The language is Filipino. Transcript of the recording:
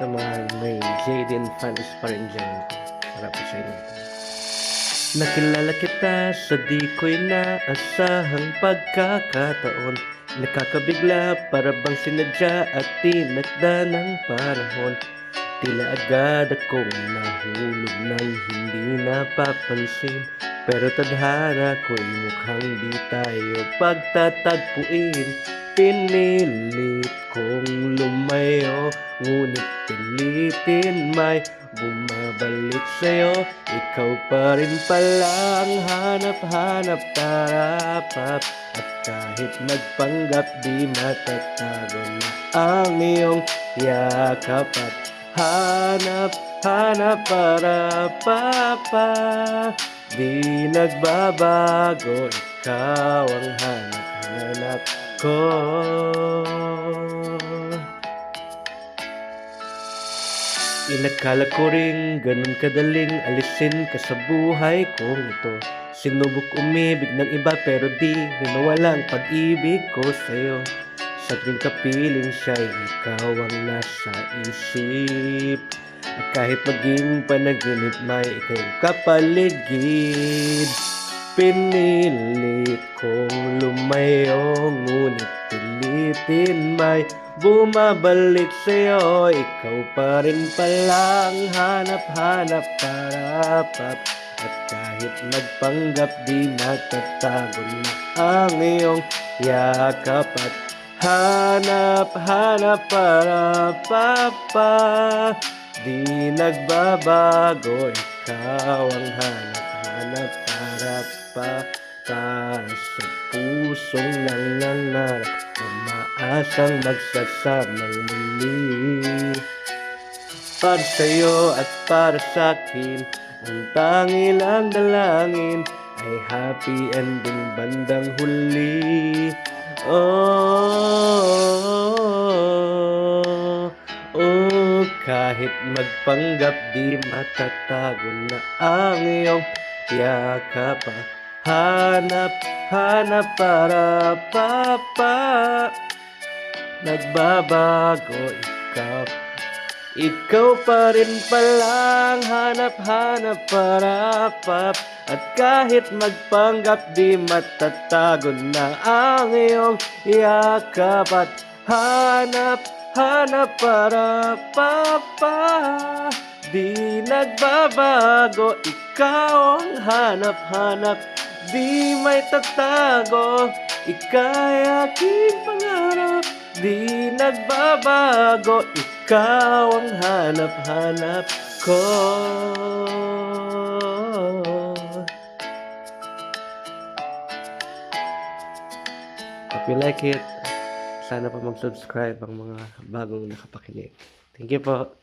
sa mga may Jaden fans pa rin dyan. Para po sa inyo. Nakilala kita sa di ko'y naasahang pagkakataon. Nakakabigla para bang sinadya at tinakda ng panahon. Tila agad akong nahulog nang hindi napapansin. Pero tadhana ko'y mukhang di tayo pagtatagpuin. Pinilit kong lumayo, ngunit pilitin may bumabalik sa'yo. Ikaw pa rin palang hanap-hanap tarapap. At kahit magpanggap di matatago na ang iyong yakap. At hanap-hanap para papa. Di nagbabago, ikaw ang hanap-hanap ko. Inakala ko ring ganun kadaling alisin ka sa buhay kong ito. Sinubok umibig ng iba pero di winawalang pag-ibig ko sa'yo. Sa tuwing kapiling siya'y ikaw ang nasa isip. At kahit maging panaginip may ikawang kapaligid. Pinilit kong lumayo, ngunit pilitin may bumabalik sa'yo. Ikaw pa rin palang hanap-hanap tarapap. At kahit magpanggap di matatago na ang iyong yakap. At hanap-hanap para papa. Di nagbabago, ikaw ang hanap-hanap para para sa pusong nangangarap. Umaasang magsasamang muli. Para sa'yo at para sa'kin, ang tanging lang dalangin ay happy ending bandang huli. Kahit magpanggap di matatago na ang iyong yakap. Hanap-hanap para papa. Nagbabago ikaw. Ikaw pa rin palang hanap-hanap para pap. At kahit magpanggap di matatago na ang iyong yakap. At hanap-hanap para papa. Di nagbabago, ikaw ang hanap-hanap. Di may tatago, ika'y aking pangarap. Di nagbabago, ikaw ang hanap-hanap ko. If you like it, sana pa mag-subscribe ang mga bagong nakapakinig. Thank you po.